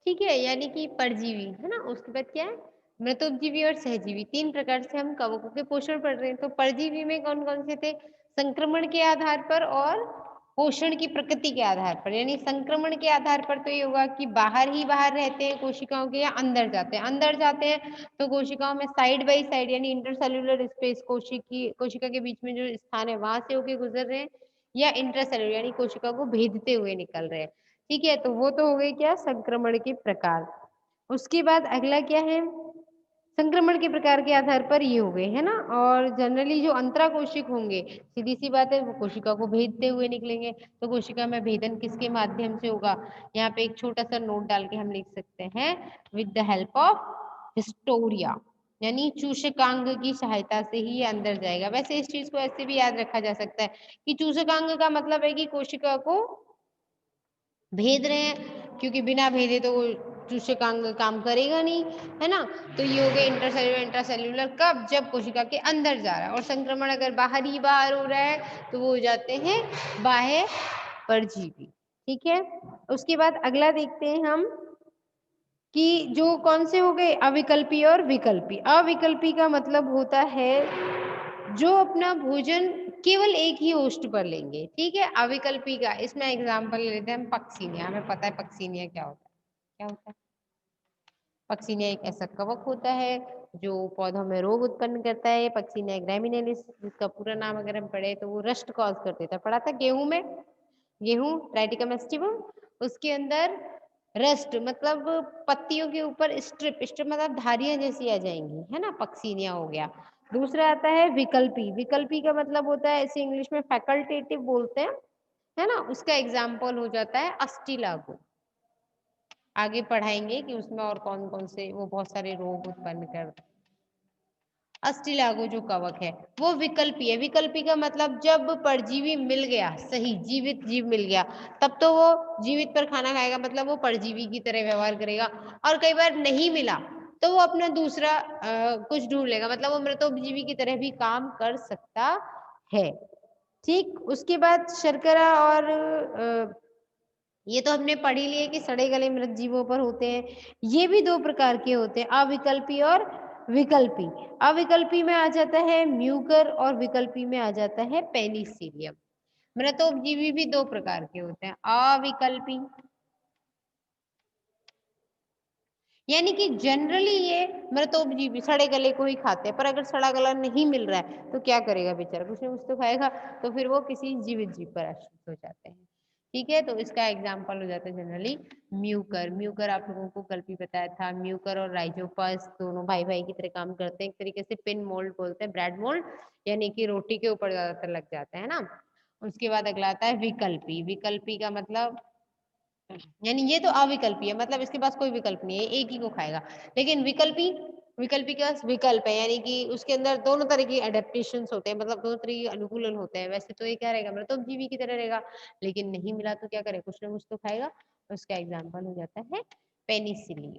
ठीक है, यानी कि परजीवी, है ना? उसके बाद क्या है? मृतोपजीवी और सहजीवी 3 प्रकार से हम कवकों के पोषण पढ़ रहे हैं। तो परजीवी में कौन-कौन से थे? संक्रमण के आधार पर और पोषण की प्रकृति के आधार पर। यानी संक्रमण के आधार पर तो ये होगा कि बाहर ही बाहर रहते हैं कोशिकाओं के या अंदर जाते हैं। अंदर जाते हैं तो कोशिकाओं में साइड बाय साइड यानी इंटरसेल्युलर स्पेस कोशिका के बीच में जो स्थान है वहाँ से होके गुज़र रहे हैं या इंट्रासेल्युलर यानी कोशिका को भेदते हुए निकल रहे हैं। ठीक है, तो वो तो हो गए क्या संक्रमण के प्रकार। उसके बाद अगला क्या है? संक्रमण के प्रकार के आधार पर ये हो गए, है ना? और जनरली जो अंतराकोशिक होंगे, सीधी-सी बात है वो कोशिका को भेदते हुए निकलेंगे। तो कोशिका में भेदन किसके माध्यम से होगा? यहाँ पे एक छोटा-सा नोट डाल के हम लिख सकते हैं with the help of Historia यानी चूषकांग की सहायता से ही ये अंदर जाएगा। वैसे इस चीज़ को ऐसे भी याद रखा जा सकता है कि चूषकांग का मतलब है कि कोशिका को भेद रहे हैं क्योंकि बिना भेदे तो वो चूषकांग काम करेगा नहीं, है ना? तो ये हो गया इंट्रासेल्युलर कब? जब कोशिका के अंदर जा रहा है और संक्रमण अगर बाहर ही बाहर हो रहा है तो वो हो जाते हैं बाह्य परजीवी, ठीक है? उसके बाद अगला देखते हैं हम कि जो कौन से हो गए अविकल्पी और विकल्पी। अविकल्पी का मतलब होता है जो अपना भोजन केवल एक ही होस्ट पर लेंगे, ठीक है? अविकल्पी का इसमें एग्जांपल ले लेते हैं हम पक्सिनिया। हमें पता है पक्सिनिया क्या होता है? क्या होता है? पक्सिनिया एक ऐसा कवक होता है जो पौधों में रोग उत्पन्न करता है। पक्सिनिया ग्रैमिनेलिस जिसका पूरा नाम अगर हम पढ़े तो वो रस्ट कॉज कर देता है। पढ़ा था गेहूं में? गेहूं ट्राइटिकम एस्टिवम उसके अंदर रस्ट मतलब पत्तियों के ऊपर स्ट्रिप स्ट्रिप मतलब धारियां जैसी आ जाएंगी, है ना? पक्सिनिया हो गया। दूसरा आता है विकल्पी। विकल्पी का मतलब होता है इसे इंग्लिश में फैकल्टेटिव बोलते हैं, है ना? उसका एग्जाम्पल हो जाता है अस्टिलागो। आगे पढ़ाएंगे कि उसमें और कौन कौन से वो बहुत सारे रोग उत्पन्न करते हैं। अस्टिलागो जो कवक है वो विकल्पी है। विकल्पी का मतलब जब परजीवी मिल गया, सही जीवित जीव मिल गया, तब तो वो जीवित पर खाना खाएगा मतलब वो परजीवी की तरह व्यवहार करेगा। और कई बार नहीं मिला तो वो अपना दूसरा कुछ ढूंढ लेगा मतलब वो मृतोपजीवी की तरह भी काम कर सकता है। ठीक, उसके बाद शर्करा और ये तो हमने पढ़ ही लिए कि सड़े गले मृत जीवों पर होते हैं। ये भी दो प्रकार के होते हैं, अविकल्पी और विकल्पी। अविकल्पी में आ जाता है म्यूकर और विकल्पी में आ जाता है पेनिसिलियम। मृतोपजीवी भी दो प्रकार के होते हैं, अविकल्पी यानी कि जनरली ये मृतोपजीवी सड़े गले को ही खाते हैं, पर अगर सड़ा गला नहीं मिल रहा है तो क्या करेगा बेचारा? कुछ ना कुछ तो खाएगा, तो फिर वो किसी जीवित जीव पर आश्रित हो जाते हैं। ठीक है, तो इसका एग्जाम्पल हो जाता है जनरली म्यूकर। म्यूकर आप लोगों को कल भी बताया था, म्यूकर और राइजोपस दोनों भाई भाई की तरह काम करते हैं। एक तरीके से पिन मोल्ड बोलते हैं, ब्रेड मोल्ड, यानी कि रोटी के ऊपर ज्यादातर लग जाते हैं ना। उसके बाद अगला आता है विकल्पी। विकल्पी का मतलब यानी ये तो अविकल्पी है मतलब इसके पास कोई विकल्प नहीं है, एक ही को खाएगा। लेकिन विकल्पी विकल्पी के पास विकल्प है यानी कि उसके अंदर दोनों तरह की एडेप्टेशंस होते हैं मतलब दोनों तरह के अनुकूलन होते हैं। वैसे तो ये क्या रहेगा मृतोपजीवी की तरह रहेगा, लेकिन नहीं मिला तो क्या करे? कुछ ना कुछ तो खाएगा। उसका एग्जाम्पल हो जाता है पेनिसिलिन।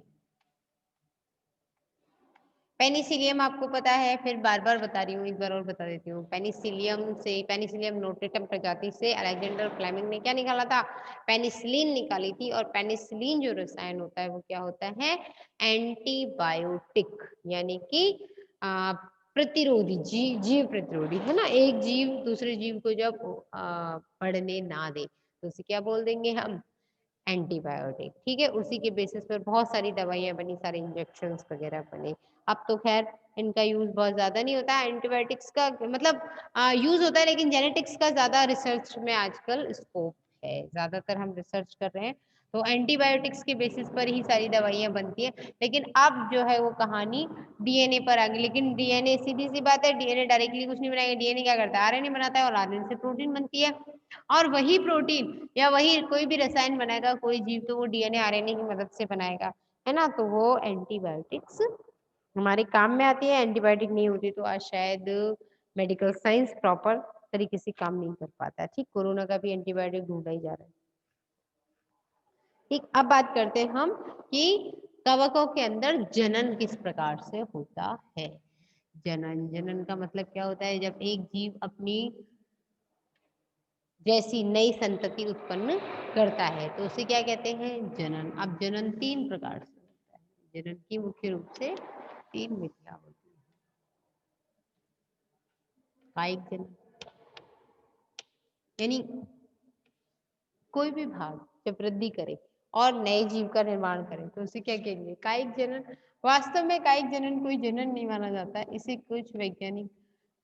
पेनिसिलियम आपको पता है, फिर बार बार बता रही हूँ, एक बार और बता देती हूँ। पेनिसिलियम नोटेटम प्रजाति से अलेक्जेंडर फ्लेमिंग ने क्या निकाला था? पेनिसिलिन निकाली थी। और पेनिसिलिन जो रसायन होता है वो क्या होता है? एंटीबायोटिक यानी कि प्रतिरोधी, जीव प्रतिरोधी, है ना? एक जीव दूसरे जीव को जब बढ़ने ना दे तो उसे क्या बोल देंगे हम? एंटीबायोटिक। ठीक है, उसी के बेसिस पर बहुत सारी दवाइयां बनी, सारे इंजेक्शंस वगैरह बने। अब तो खैर इनका यूज बहुत ज्यादा नहीं होता है। एंटीबायोटिक्स का मतलब यूज होता है लेकिन जेनेटिक्स का ज्यादा रिसर्च में आजकल स्कोप है, ज्यादातर हम रिसर्च कर रहे हैं तो एंटीबायोटिक्स के बेसिस पर ही सारी दवाइयां बनती है। लेकिन अब जो है वो कहानी डीएनए पर आ गई। लेकिन डीएनए सीधी सी बात है, डीएनए डायरेक्टली कुछ नहीं बनाएगा। डीएनए क्या करता है? आरएनए बनाता है और आरएनए से प्रोटीन बनती है। और वही प्रोटीन या वही कोई भी रसायन बनाएगा कोई जीव तो वो डीएनए आरएनए की मदद से बनाएगा, है ना? तो वो एंटीबायोटिक्स हमारे काम में आती है। एंटीबायोटिक नहीं होती तो आज शायद मेडिकल साइंस प्रॉपर तरीके से काम नहीं कर पाता। ठीक, कोरोना का भी एंटीबायोटिक ढूंढा ही जा रहा है। ठीक, अब बात करते हैं हम कि कवकों के अंदर जनन किस प्रकार से होता है। जनन जनन का मतलब क्या होता है? जब एक जीव अपनी जैसी नई संतति उत्पन्न करता है, तो उसे क्या कहते हैं? जनन। अब जनन 3 प्रकार से होता है। जनन की मुख्य रूप से 3 विधियां होती हैं। कायिक जनन, यानी कोई भी भाग जब वृद्धि करे और नए जीव का निर्माण करे तो उसे क्या कहेंगे? कायिक जनन। वास्तव में कायिक जनन कोई जनन नहीं माना जाता है, इसे कुछ वैज्ञानिक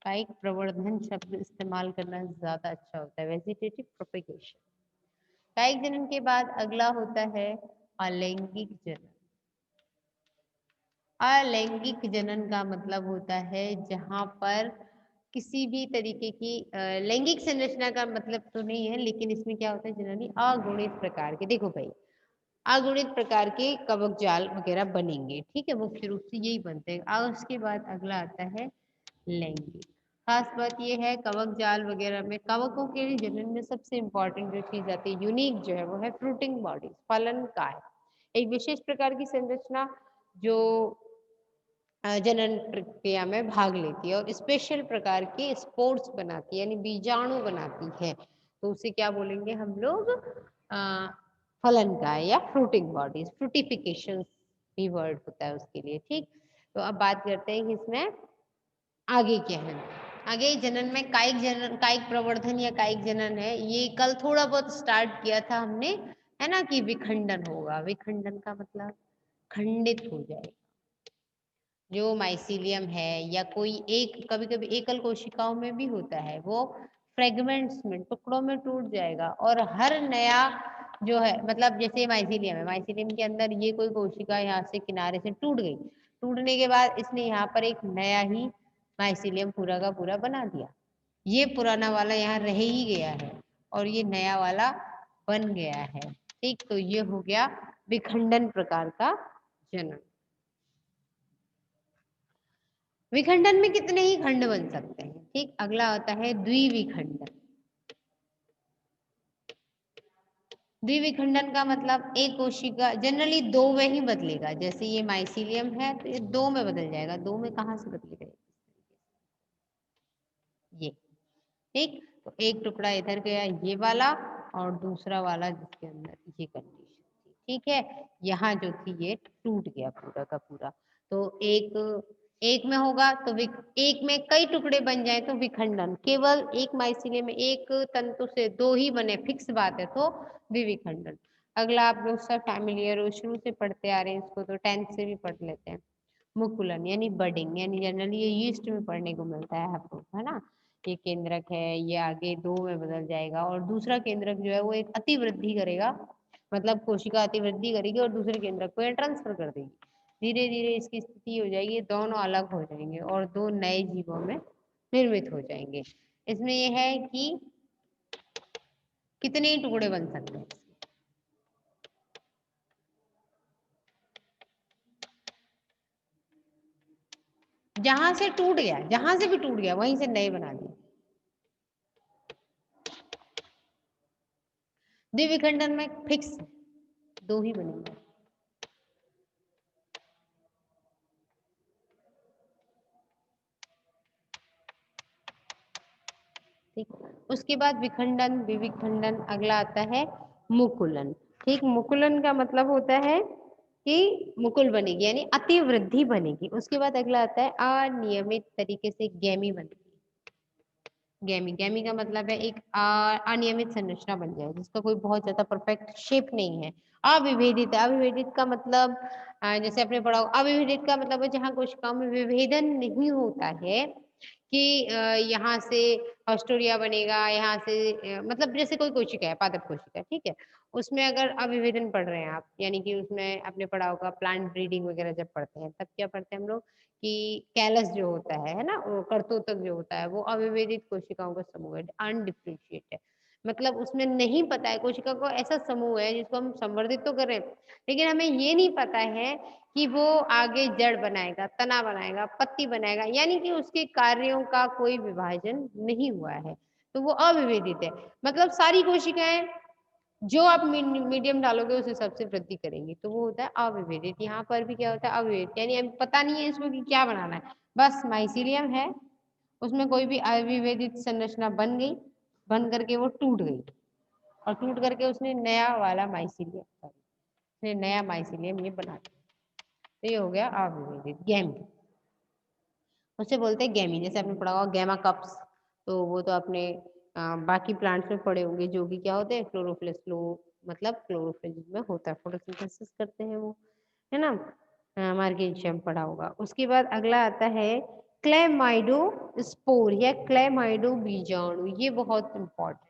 कायिक प्रवर्धन शब्द इस्तेमाल करना ज्यादा अच्छा होता है, वेजिटेटिव प्रोपेगेशन। कायिक जनन के बाद अगला होता है अलैंगिक जनन। अलैंगिक जनन का मतलब होता है जहां पर किसी भी तरीके की लैंगिक संरचना का मतलब तो नहीं है, लेकिन इसमें क्या होता है जनरली अगुणित प्रकार के, देखो भाई, अगुणित प्रकार के कवक जाल वगैरह बनेंगे, ठीक है, मुख्य रूप से यही बनते हैं। और उसके बाद अगला आता है लैंगिक। खास बात यह है कवक जाल वगैरह में, कवकों के लिए जनन में सबसे इंपॉर्टेंट जो चीज आती है, यूनिक जो है, वो है फ्रूटिंग बॉडी, फलन काय, एक विशेष प्रकार की संरचना जो जनन प्रक्रिया में भाग लेती है और स्पेशल प्रकार के स्पोर्स बनाती है, यानी बीजाणु बनाती है, तो उसे क्या बोलेंगे हम लोग? फलन का या फ्रूटिंग बॉडीज, फ्रूटिफिकेशन भी वर्ड होता है उसके लिए, ठीक। तो अब बात करते हैं कि इसमें आगे क्या है। आगे जनन में कायिक जनन, कायिक प्रवर्धन या कायिक जनन है, ये कल थोड़ा बहुत स्टार्ट किया था हमने, है ना, कि विखंडन होगा। विखंडन का मतलब खंडित हो जाएगा जो माइसीलियम है, या कोई एक, कभी कभी एकल कोशिकाओं में भी होता है, वो फ्रेगमेंट्स में, टुकड़ों में टूट जाएगा और हर नया जो है, मतलब जैसे माइसीलियम है, माइसीलियम के अंदर ये कोई कोशिका यहाँ से किनारे से टूट गई, टूटने के बाद इसने यहाँ पर एक नया ही माइसीलियम पूरा का पूरा बना दिया, ये पुराना वाला यहाँ रह ही गया है और ये नया वाला बन गया है, ठीक। तो ये हो गया विखंडन प्रकार का जनन। विखंडन में कितने ही खंड बन सकते हैं, ठीक। अगला होता है द्विविखंडन। द्विविखंडन का मतलब एक कोशिका जनरली दो में ही बदलेगा, जैसे ये माइसीलियम है तो ये दो में बदल जाएगा, दो में कहाँ से बदलेगा? ये, ठीक। तो एक टुकड़ा इधर गया ये वाला, और दूसरा वाला जिसके अंदर ये कंडीशन थी, ठीक है, यहाँ जो थी ये टूट गया पूरा का पूरा। तो एक एक में होगा तो एक में कई टुकड़े बन जाए तो विखंडन, केवल एक माइसीलियम में एक तंतु से दो ही बने, फिक्स बात है, तो विखंडन। अगला आप लोग सब फैमिलियर हो, शुरू से पढ़ते आ रहे हैं इसको, तो 10th से भी पढ़ लेते हैं। मुकुलन यानी बडिंग, यानी जनरली ये यीस्ट में पढ़ने को मिलता है आपको, है ना। ये केंद्रक है, ये आगे दो में बदल जाएगा और दूसरा केंद्रक जो है वो एक अतिवृद्धि करेगा, मतलब कोशिका अतिवृद्धि करेगी और दूसरे केंद्रक को ट्रांसफर कर देगी, धीरे धीरे इसकी स्थिति हो जाएगी, दोनों अलग हो जाएंगे और दो नए जीवों में निर्मित हो जाएंगे। इसमें यह है कि कितने ही टुकड़े बन सकते हैं, जहां से टूट गया, जहां से भी टूट गया वहीं से नए बना दिए। द्विविखंडन में फिक्स दो ही बनेंगे, ठीक। उसके बाद विखंडन, विविखंडन, अगला आता है मुकुलन, ठीक। मुकुलन का मतलब होता है कि मुकुल बनेगी यानी अतिवृद्धि बनेगी। उसके बाद अगला आता है अनियमित तरीके से गैमी बनेगी। गैमी, गैमी का मतलब है एक अनियमित संरचना बन जाए जिसका कोई बहुत ज्यादा परफेक्ट शेप नहीं है। अविभेदित, अविभेदित का मतलब जैसे आपने पढ़ा अविभेदित का मतलब है जहाँ कोशिकाओं में विभेदन नहीं होता है कि यहाँ से ऑस्ट्रोरिया बनेगा, यहाँ से मतलब जैसे कोई कोशिका है, पादप कोशिका, ठीक है, उसमें अगर अविभेदन पढ़ रहे हैं आप, यानी कि उसमें आपने पढ़ा होगा प्लांट ब्रीडिंग वगैरह जब पढ़ते हैं तब क्या पढ़ते हैं हम लोग कि कैलस जो होता है ना, वो कर्तोतक जो होता है वो अविभेदित कोशिकाओं का समूह है, अनडिफरेंशिएट है, मतलब उसमें नहीं पता है, कोशिका को ऐसा समूह है जिसको हम संवर्धित तो करें लेकिन हमें ये नहीं पता है कि वो आगे जड़ बनाएगा, तना बनाएगा, पत्ती बनाएगा, यानी कि उसके कार्यों का कोई विभाजन नहीं हुआ है, तो वो अविभेदित है। मतलब सारी कोशिकाएं जो आप मीडियम डालोगे उस हिसाब से वृद्धि करेंगी, तो वो होता है अविभेदित। यहाँ पर भी क्या होता है अविभेदित, यानी हमें पता नहीं है इसको कि क्या बनाना है, बस माइसीलियम है, उसमें कोई भी अविभेदित संरचना बन गई, बंद करके वो टूट गई और टूट करके उसने नया वाला माइसीलियम, उसने नया माइसीलियम ये बना दिया। तो ये हो गया अविभेदित गैमी। उसे बोलते हैं गैमी। जैसे आपने पढ़ा होगा गैमा कप्स, तो वो तो अपने बाकी प्लांट्स में पड़े होंगे, जो कि क्या होते हैं क्लोरोफिल फ्लो, मतलब क्लोरोफिल में होता है, फोटोसिंथेसिस करते हैं वो, है ना। मार्गेशियम पढ़ा होगा। उसके बाद अगला आता है क्लेमाइडोस्पोर या क्लेमाइडो बीजाणु, ये बहुत इंपॉर्टेंट।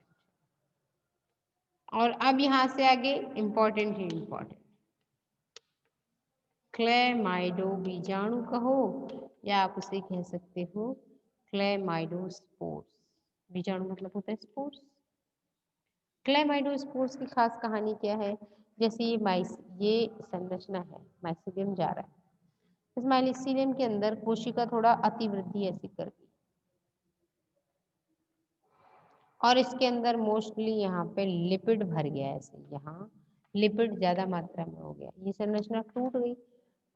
और अब यहाँ से आगे इंपॉर्टेंट ही इंपॉर्टेंट, क्लेमाइडो बीजाणु कहो या आप उसे कह सकते हो क्लेमाइडोस्पोर्स। बीजाणु मतलब होता है स्पोर्स। क्लेमाइडोस्पोर्स की खास कहानी क्या है? जैसे ये संरचना है, माइसीलियम जा रहा है, इस माइसीलियम के अंदर कोशिका थोड़ा अतिवृद्धि ऐसी कर दी और इसके अंदर मोस्टली यहाँ पे लिपिड भर गया, ऐसे यहाँ लिपिड ज्यादा मात्रा में हो गया, ये संरचना टूट गई।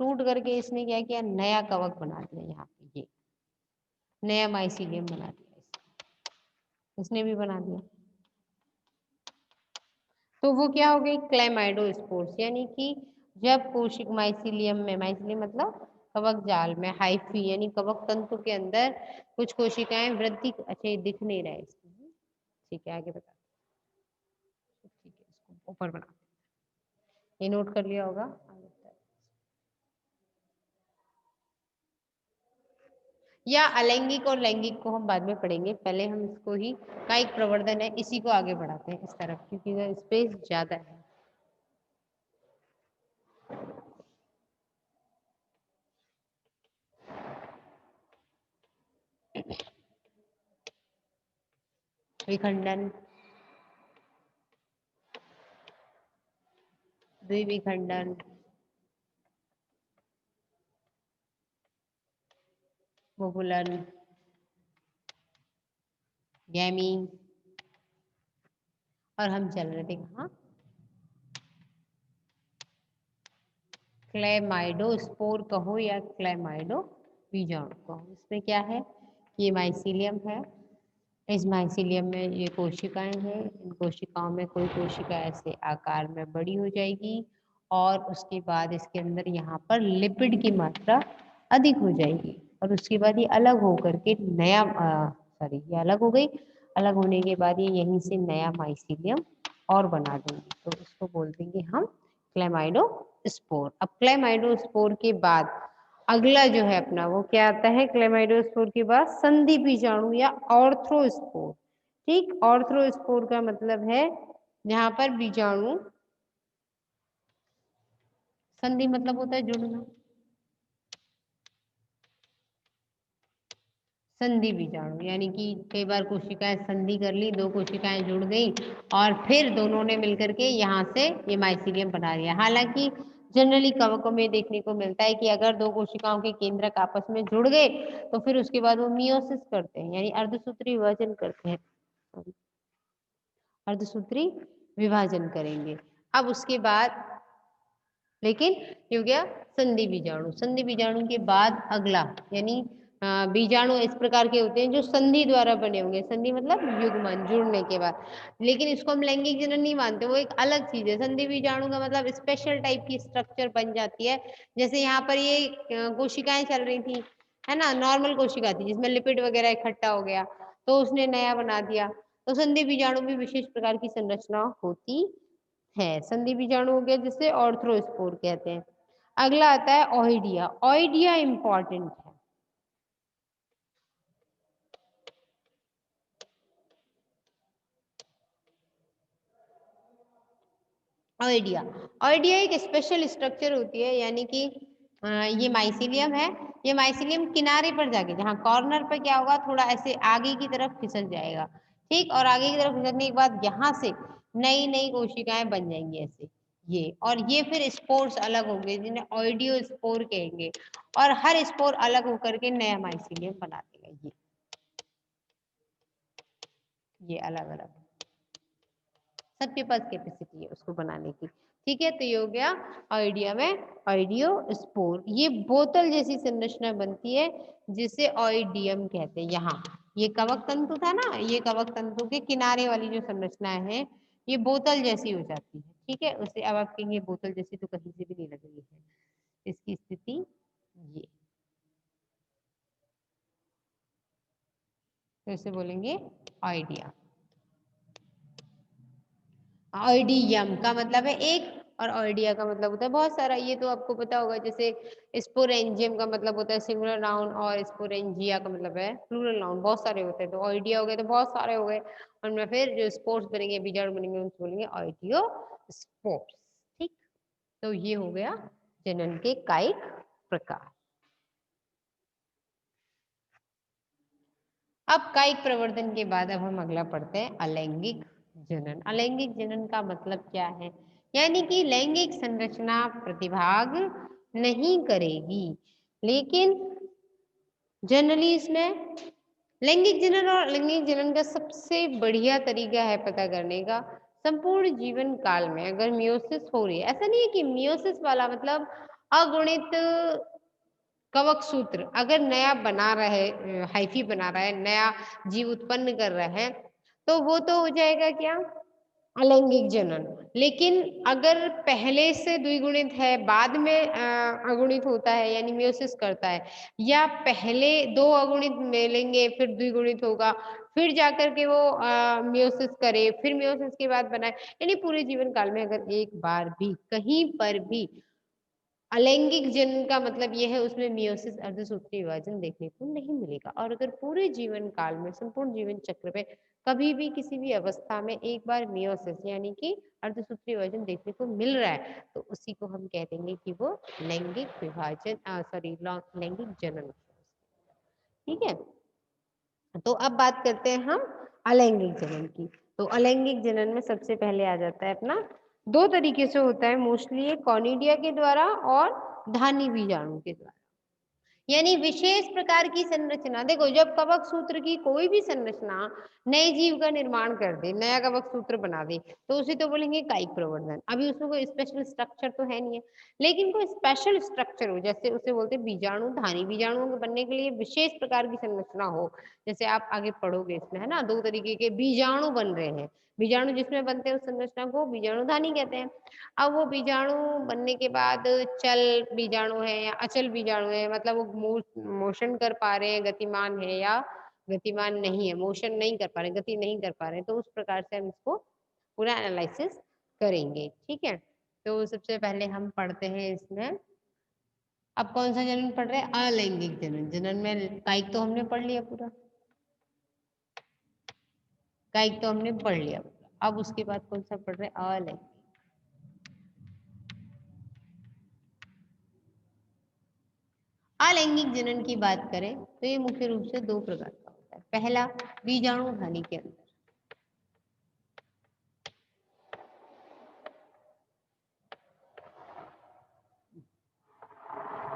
टूट करके इसने क्या किया, नया कवक बना दिया, यहाँ पे ये नया माइसीलियम बना दिया, इसने भी बना दिया। तो वो क्या हो गई क्लेमाइडोस्पोर्स, यानी कि जब कोशिक माइसीलियम में, माइसीलियम मतलब कवक जाल में, हाइफी यानी कवक तंतु के अंदर कुछ कोशिकाएं वृद्धि, अच्छा ये दिख नहीं रहा है इसमें, ठीक है आगे बता, ठीक है इसको ऊपर बना, ये नोट कर लिया होगा। या अलैंगिक और लैंगिक को हम बाद में पढ़ेंगे, पहले हम इसको ही का एक प्रवर्धन है, इसी को आगे बढ़ाते हैं इस तरफ, क्योंकि स्पेस ज्यादा है। विखंडन, द्विविखंडन, बहुलन, गैमी, और हम चल रहे थे कहाँ, क्लेमाइडोस्पोर कहो या क्लेमाइडो बीजाणु कहो। इसमें क्या है, ये माइसीलियम है, इस माइसीलियम में ये कोशिकाएं हैं, इन कोशिकाओं में कोई कोशिका ऐसे आकार में बड़ी हो जाएगी और उसके बाद इसके अंदर यहाँ पर लिपिड की मात्रा अधिक हो जाएगी और उसके बाद ये अलग होकर के नया, सॉरी ये अलग हो गई, अलग होने के बाद ये यहीं से नया माइसीलियम और बना देंगे, तो इसको बोल देंगे हम क्लेमाइडोस्पोर। अब क्लेमाइडोस्पोर के बाद अगला जो है अपना वो क्या आता है, क्लेमाइडोस्पोर के बाद संधि बीजाणु या ऑर्थ्रोस्पोर। ठीक, ऑर्थ्रोस्पोर का मतलब है जहां पर बीजाणु, संधि मतलब होता है जुड़ना, संधि बीजाणु यानी कि कई बार कोशिकाएं संधि कर ली, दो कोशिकाएं जुड़ गई और फिर दोनों ने मिलकर के यहाँ से ये माइसीलियम बना लिया। हालांकि जनरली कवकों में देखने को मिलता है कि अगर दो कोशिकाओं के केंद्रक आपस में जुड़ गए तो फिर उसके बाद वो मियोसिस करते हैं, यानी अर्धसूत्री विभाजन करते हैं, अर्धसूत्री विभाजन करेंगे। अब उसके बाद लेकिन ये हो गया संधि बीजाणु। संधि बीजाणु के बाद अगला यानी बीजाणु इस प्रकार के होते हैं जो संधि द्वारा बने होंगे, संधि मतलब युग्मन, जुड़ने के बाद, लेकिन इसको हम लैंगिक जनन नहीं मानते, वो एक अलग चीज है। संधि बीजाणु का मतलब स्पेशल टाइप की स्ट्रक्चर बन जाती है, जैसे यहाँ पर ये कोशिकाएं चल रही थी, है ना, नॉर्मल कोशिका थी जिसमें लिपिड वगैरह इकट्ठा हो गया तो उसने नया बना दिया। तो संधि बीजाणु भी विशेष प्रकार की संरचना होती है। संधि बीजाणु हो गया जिसे ऑर्थ्रोस्पोर कहते हैं। अगला आता है ओइडिया। ओइडिया इंपॉर्टेंट है। ओइडिया, ओइडिया एक स्पेशल स्ट्रक्चर होती है, यानी कि ये माइसीलियम है, ये माइसीलियम किनारे पर जाके, जहाँ कॉर्नर पर क्या होगा, थोड़ा ऐसे आगे की तरफ फिसल जाएगा, ठीक, और आगे की तरफ फिसलने के बाद यहाँ से नई नई कोशिकाएं बन जाएंगी ऐसे, ये, और ये फिर स्पोर्स अलग होंगे जिन्हें ऑइडियो स्पोर कहेंगे, और हर स्पोर अलग होकर के नया माइसीलियम बना देगा, ये अलग अलग सबके पास कैपेसिटी है उसको बनाने की। ठीक है, तो ये हो गया आइडिया में आइडियो स्पोर। ये बोतल जैसी संरचना बनती है जिसे ऑइडियम कहते हैं। यहाँ ये कवक तंतु था ना, ये कवक तंतु के किनारे वाली जो संरचना है ये बोतल जैसी हो जाती है, ठीक है। उसे अब आप कहेंगे बोतल जैसी तो कहीं से भी नहीं लग रही है, इसकी स्थिति ये, तो इसे बोलेंगे आइडिया। ऑइडियम का मतलब है एक, और ऑइडिया का मतलब होता है बहुत सारा। ये तो आपको पता होगा, जैसे स्पोरेंजियम का मतलब होता है सिंगुलर नाउन, और स्पोरेंजिया का मतलब है प्लूरल नाउन, बहुत सारे होते हैं। तो ऑइडिया हो गए तो बहुत सारे हो गए, उनमें फिर जो स्पोर्स बनेंगे, बीजाणु बनेंगे, उनको बोलेंगे ऑइडियो स्पोर्स, ठीक। तो ये हो गया जनन के कायिक प्रकार। अब कायिक प्रवर्धन के बाद अब हम अगला पढ़ते हैं अलैंगिक जनन। अलैंगिक जनन का मतलब क्या है, यानी कि लैंगिक संरचना प्रतिभाग नहीं करेगी, लेकिन जनरली इसमें लैंगिक जनन और अलैंगिक जनन का सबसे बढ़िया तरीका है पता करने का, संपूर्ण जीवन काल में अगर मियोसिस हो रही है, ऐसा नहीं है कि मियोसिस वाला मतलब अगुणित कवक सूत्र अगर नया बना रहे, हाइफी बना रहा है, नया जीव उत्पन्न कर रहा है, तो वो तो हो जाएगा क्या, अलैंगिक जनन। लेकिन अगर पहले से द्विगुणित है, बाद में अगुणित होता है यानी मियोसिस करता है, या पहले दो अगुणित मिलेंगे फिर द्विगुणित होगा, फिर जाकर के वो मियोसिस करे, फिर मियोसिस के बाद बनाए, यानी पूरे जीवन काल में अगर एक बार भी कहीं पर भी अलैंगिक जनन का मतलब यह है उसमें मियोसिस अर्धसूत्रीय विभाजन देखने को नहीं मिलेगा। और अगर पूरे जीवन काल में संपूर्ण जीवन चक्र में कभी भी किसी भी अवस्था में एक बार मियोसिस यानी कि अर्धसूत्रीय विभाजन देखने को मिल रहा है, तो उसी को हम कह देंगे कि वो लैंगिक विभाजन सॉरी लैंगिक जनन, ठीक है। तो अब बात करते हैं हम अलैंगिक जनन की। तो अलैंगिक जनन में सबसे पहले आ जाता है अपना, दो तरीके से होता है मोस्टली, ये कॉनिडिया के द्वारा और धानी बीजाणु के द्वारा, यानी विशेष प्रकार की संरचना। देखो जब कवक सूत्र की कोई भी संरचना नए जीव का निर्माण कर दे, नया कवक सूत्र बना दे, तो उसे तो बोलेंगे कायिक प्रवर्धन। अभी उसमें कोई स्पेशल स्ट्रक्चर तो है नहीं है, लेकिन कोई स्पेशल स्ट्रक्चर हो, जैसे उसे बोलते हैं बीजाणु धानी, बीजाणुओं के बनने के लिए विशेष प्रकार की संरचना हो, जैसे आप आगे पढ़ोगे इसमें है ना, दो तरीके के बीजाणु बन रहे हैं, बीजाणु जिसमें बनते हैं उस संरचना को बीजाणु धानी कहते हैं। अब वो बीजाणु बनने के बाद चल बीजाणु है या अचल बीजाणु है, मतलब वो मोशन कर पा रहे हैं, गतिमान है या गतिमान नहीं है, मोशन नहीं कर पा रहे, गति नहीं कर पा रहे, तो उस प्रकार से हम इसको पूरा एनालिसिस करेंगे, ठीक है। तो सबसे पहले हम पढ़ते हैं इसमें, अब कौन सा जनन पढ़ रहे हैं, अलैंगिक जनन। जनन में कायिक तो हमने पढ़ लिया पूरा, कायिक तो हमने पढ़ लिया पूरा, अब उसके बाद कौन सा पढ़ रहे हैं, अलैंगिक। अलैंगिक जनन की बात करें तो ये मुख्य रूप से दो प्रकार का होता है। पहला बीजाणु धानी के अंदर,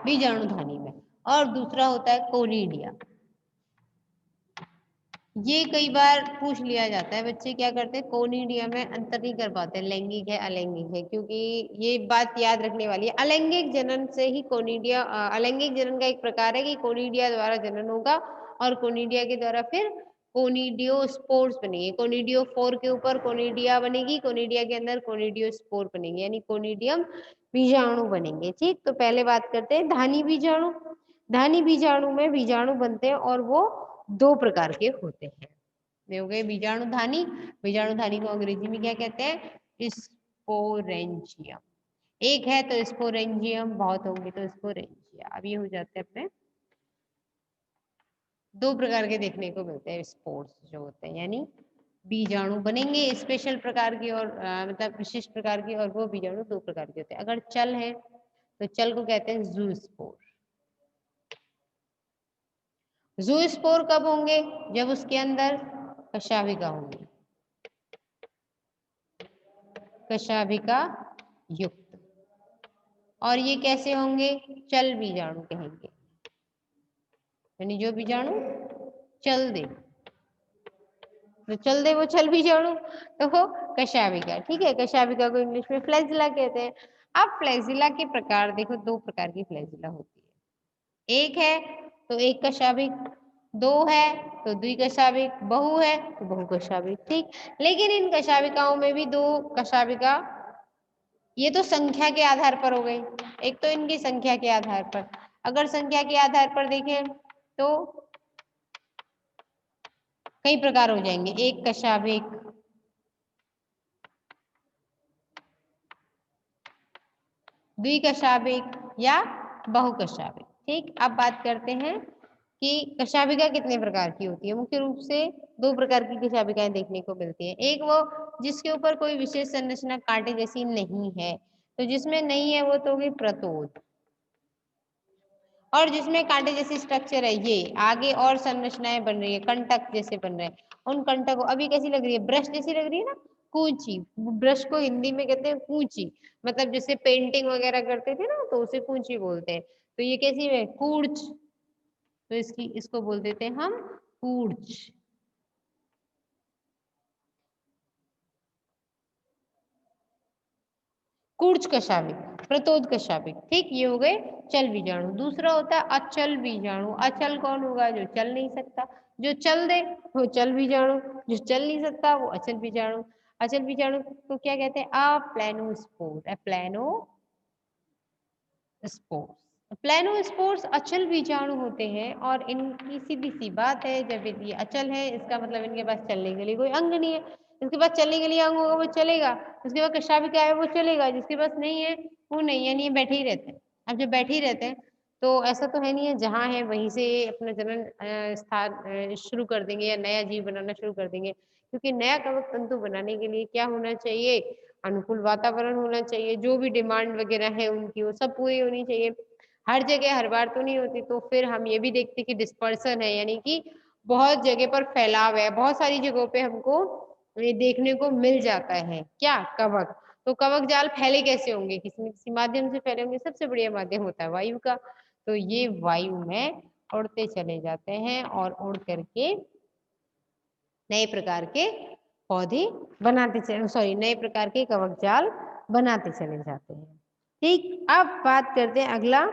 बीजाणु धानी में, और दूसरा होता है कोनिडिया। ये कई बार पूछ लिया जाता है, बच्चे क्या करते हैं कोनिडिया में अंतर नहीं कर पाते लैंगिक है अलैंगिक है, क्योंकि ये बात याद रखने वाली है। अलैंगिक जनन से ही कोनिडिया, अलैंगिक जनन का एक प्रकार है कि कोनिडिया द्वारा जनन होगा, और कोनिडिया के द्वारा फिर कोनिडियोस्पोर्स बनेंगे, कोनिडियोफोर के ऊपर कोनिडिया बनेगी, कोनिडिया के अंदर कोनिडियोस्पोर बनेंगे, यानी कोनिडियम बीजाणु बनेंगे, ठीक। तो पहले बात करते हैं धानी बीजाणु। धानी बीजाणु में बीजाणु बनते हैं और वो दो प्रकार के होते हैं। ये हो गए बीजाणु धानी। बीजाणु धानी को अंग्रेजी में क्या कहते हैं, स्पोरेंजियम। एक है तो स्पोरेंजियम, बहुत होंगे तो स्पोरेंजिया। अब ये हो जाते हैं अपने दो प्रकार के देखने को मिलते हैं स्पोर्स जो होते हैं, यानी बीजाणु बनेंगे स्पेशल प्रकार की और मतलब विशिष्ट प्रकार की, और वो बीजाणु दो प्रकार के होते हैं। अगर चल है तो चल को कहते हैं जूस्पोर। जूस्पोर कब होंगे, जब उसके अंदर कशाभिका होंगी, कशाभिका युक्त। और ये कैसे होंगे, चल बीजाणु कहेंगे, यानी जो बीजाणु चल दे, तो चल दे वो चल बीजाणु, तो वो कशाभिका, ठीक है। कशाभिका को इंग्लिश में फ्लैजिला कहते हैं। अब फ्लैजिला के प्रकार देखो, दो प्रकार की फ्लैजिला होती है, एक है तो एक कशाभिक, दो है तो द्विकशाभिक, बहु है तो बहुकशाभिक। ठीक, लेकिन इन कशाभिकाओं में भी दो कशाभिका, ये तो संख्या के आधार पर हो गई, एक तो इनकी संख्या के आधार पर। अगर संख्या के आधार पर देखें तो कई प्रकार हो जाएंगे, एक कशाभिक, द्विकशाभिक या बहुकशाभिक। ठीक, अब बात करते हैं कि कशाभिका कितने प्रकार की होती है। मुख्य रूप से दो प्रकार की कशाभिकाएं देखने को मिलती है। एक वो जिसके ऊपर कोई विशेष संरचना कांटे जैसी नहीं है, तो जिसमें नहीं है वो तो होगी प्रतोद, और जिसमें कांटे जैसी स्ट्रक्चर है, ये आगे और संरचनाएं बन रही है, कंटक जैसे बन रहे हैं, उन कंटक अभी कैसी लग रही है, ब्रश जैसी लग रही है ना, कूंची। ब्रश को हिंदी में कहते हैं कूंची, मतलब जैसे पेंटिंग वगैरह करते थे ना तो उसे कूंची बोलते हैं। तो ये कैसी है, कूर्च, तो इसको बोल देते हैं हम कूर्च। कूर्च कशाभिक, प्रतोद कशाभिक। ठीक, ये हो गए चल बीजाणु। दूसरा होता है अचल बीजाणु। अचल कौन होगा, जो चल नहीं सकता, जो चल दे वो चल बीजाणु, जो चल नहीं सकता वो अचल बीजाणु। अचल बीजाणु को क्या कहते हैं, अप्लेनोस्पोर, अप्लेनोस्पोर। प्लेनोस्पोर्स अचल बीजाणु होते हैं, और इनकी सीधी सी बात है, जब ये अचल है इसका मतलब इनके पास चलने के लिए कोई अंग नहीं है। जिसके पास चलने के लिए अंग होगा वो चलेगा, जिसके पास कशाभिका है वो चलेगा, जिसके पास नहीं है वो नहीं, यानी ये बैठे ही रहते हैं। अब जब बैठे ही रहते हैं तो ऐसा तो है नहीं है जहाँ है वहीं से अपना जनन स्थान शुरू कर देंगे या नया जीव बनाना शुरू कर देंगे, क्योंकि नया कवक तंतु बनाने के लिए क्या होना चाहिए, अनुकूल वातावरण होना चाहिए, जो भी डिमांड वगैरह है उनकी वो सब पूरी होनी चाहिए। हर जगह हर बार तो नहीं होती, तो फिर हम ये भी देखते कि डिस्पर्सन है, यानी कि बहुत जगह पर फैलाव है, बहुत सारी जगहों पे हमको ये देखने को मिल जाता है क्या, कवक। तो कवक जाल फैले कैसे होंगे, किसी न किसी माध्यम से फैले होंगे, सबसे बढ़िया माध्यम होता है वायु का। तो ये वायु में उड़ते चले जाते हैं और उड़ करके नए प्रकार के पौधे बनाते चले, सॉरी नए प्रकार के कवक जाल बनाते चले जाते हैं। ठीक, अब बात करते हैं अगला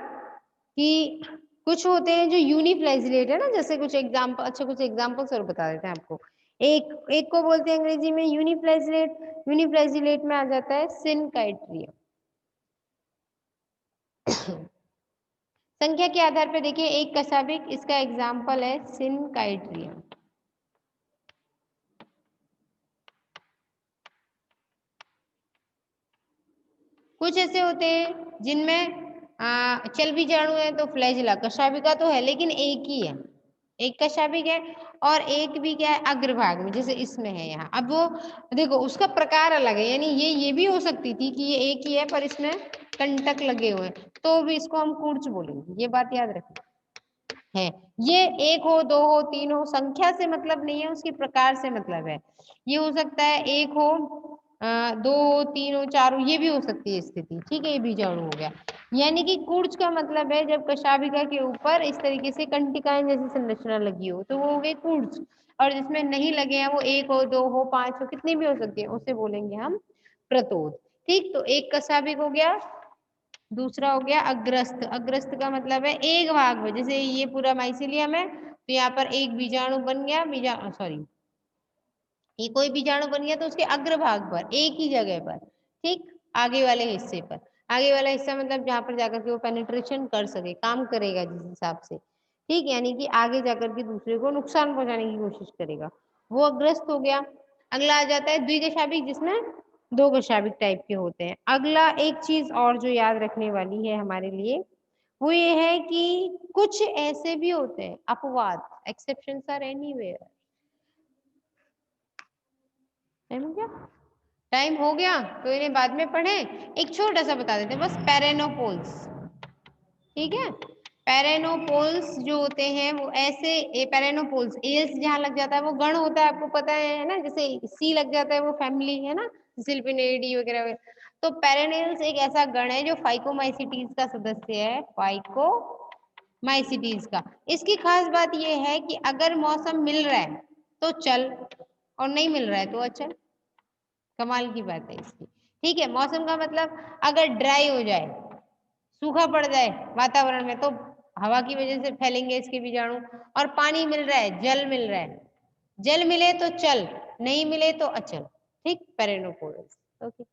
कि कुछ होते हैं जो यूनिफ्लैजिलेट है ना, जैसे कुछ एग्जाम्पल, अच्छा कुछ एग्जाम्पल्स और बता देते हैं आपको। एक एक को बोलते हैं अंग्रेजी में यूनिफ्लैजिलेट। यूनिफ्लैजिलेट में आ जाता है सिनकाइट्रियम। संख्या के आधार पर देखिए, एक कशाभिक, इसका एग्जाम्पल है सिनकाइट्रियम। कुछ ऐसे होते हैं जिनमें चल बीजाणु है तो फ्लैजिला, कशाभिका तो है लेकिन एक ही है, एक कशाभिक है, और एक भी क्या है अग्रभाग में, जैसे इसमें है यहाँ। अब वो देखो उसका प्रकार अलग है, यानी ये भी हो सकती थी कि ये एक ही है पर इसमें कंटक लगे हुए हैं, तो भी इसको हम कूर्च बोलेंगे, ये बात याद रखना है। ये एक हो, दो हो, तीन हो, संख्या से मतलब नहीं है, उसके प्रकार से मतलब है। ये हो सकता है एक हो, दो हो, तीन हो, चार हो, ये भी हो सकती है स्थिति। ठीक है, ये बीजाणु हो गया। यानी कि कूर्च का मतलब है जब कशाभिका के ऊपर इस तरीके से कंटिकाएं जैसी संरचना लगी हो तो वो हो गए कूर्च, और जिसमें नहीं लगे हैं वो एक हो, दो हो, पांच हो, कितनी भी हो सकती है, उसे बोलेंगे हम प्रतोद। ठीक, तो एक कशाभिक हो गया। दूसरा हो गया अग्रस्त। अग्रस्त का मतलब है एक भाग में, जैसे ये पूरा माइसिलियम है तो यहाँ पर एक बीजाणु बन गया, सॉरी ये कोई बीजाणु बन गया तो उसके अग्रभाग पर एक ही जगह पर, ठीक, आगे वाले हिस्से पर। आगे वाला हिस्सा मतलब जहां पर जाकर के वो पेनिट्रेशन कर सके, काम करेगा जिस हिसाब से, ठीक, यानी कि आगे जाकर के दूसरे को नुकसान पहुंचाने की कोशिश करेगा, वो अग्रस्त हो गया। अगला आ जाता है द्विकशाभिक, जिसमें दो कशाभिक टाइप के होते हैं। अगला एक चीज और जो याद रखने वाली है हमारे लिए, वो ये है कि कुछ ऐसे भी होते हैं अपवाद, एक्सेप्शंस आर एनीवेयर। टाइम हो गया, टाइम हो गया तो इन्हें बाद में पढ़ें। एक छोटा सा बता देते हैं बस, पेरेनोपोल्स। ठीक है, पेरेनोपोल्स जो होते हैं वो ऐसे, पेरेनोपोल्स एल्स जहाँ लग जाता है वो गण होता है, आपको पता है ना, जैसे सी लग जाता है वो फैमिली है ना, सिल्पिनेडी वगैरह वगैरह। तो पेरेनियल्स एक ऐसा गण है जो फाइकोमाइसिटीज का सदस्य है, फाइकोमाइसिटीज का। इसकी खास बात ये है कि अगर मौसम मिल रहा है तो चल, और नहीं मिल रहा है तो अच्छा, कमाल की बात है इसकी। ठीक है, मौसम का मतलब अगर ड्राई हो जाए, सूखा पड़ जाए वातावरण में तो हवा की वजह से फैलेंगे इसके बीजाणु। और पानी मिल रहा है, जल मिल रहा है, जल मिले तो चल, नहीं मिले तो अचल, ठीक, पेरेनोपोडस। ओके।